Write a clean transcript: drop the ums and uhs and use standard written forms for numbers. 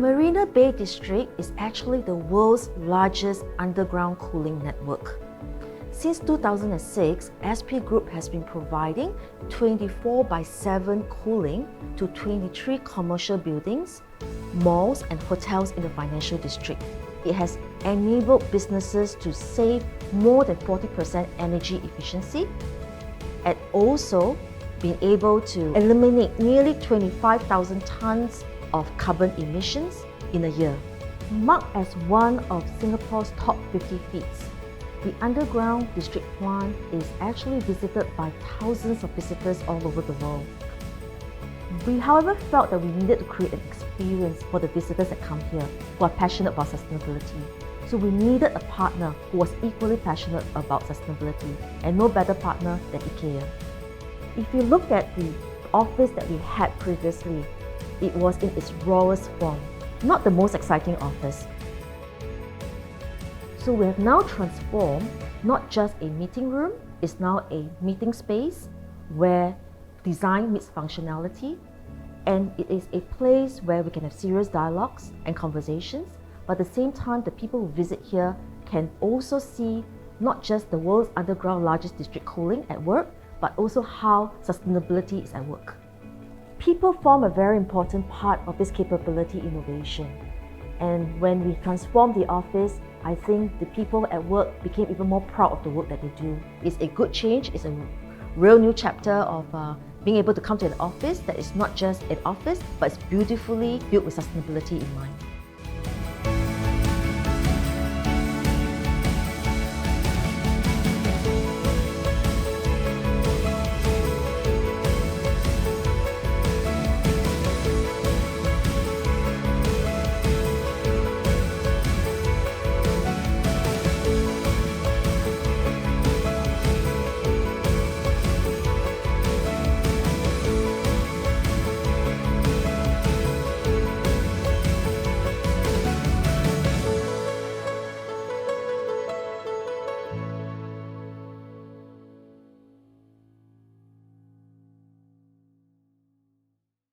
Marina Bay District is actually the world's largest underground cooling network. Since 2006, SP Group has been providing 24/7 cooling to 23 commercial buildings, malls and hotels in the financial district. It has enabled businesses to save more than 40% energy efficiency and also been able to eliminate nearly 25,000 tons of carbon emissions in a year. Marked as one of Singapore's top 50 feats, the underground district plant is actually visited by thousands of visitors all over the world. We, however, felt that we needed to create an experience for the visitors that come here who are passionate about sustainability. So we needed a partner who was equally passionate about sustainability, and no better partner than IKEA. If you look at the office that we had previously, it was in its rawest form, not the most exciting office. So we have now transformed not just a meeting room, it's now a meeting space where design meets functionality, and it is a place where we can have serious dialogues and conversations, but at the same time the people who visit here can also see not just the world's underground largest district cooling at work, but also how sustainability is at work. People form a very important part of this capability innovation. And when we transformed the office, I think the people at work became even more proud of the work that they do. It's a good change, it's a real new chapter of being able to come to an office that is not just an office, but it's beautifully built with sustainability in mind.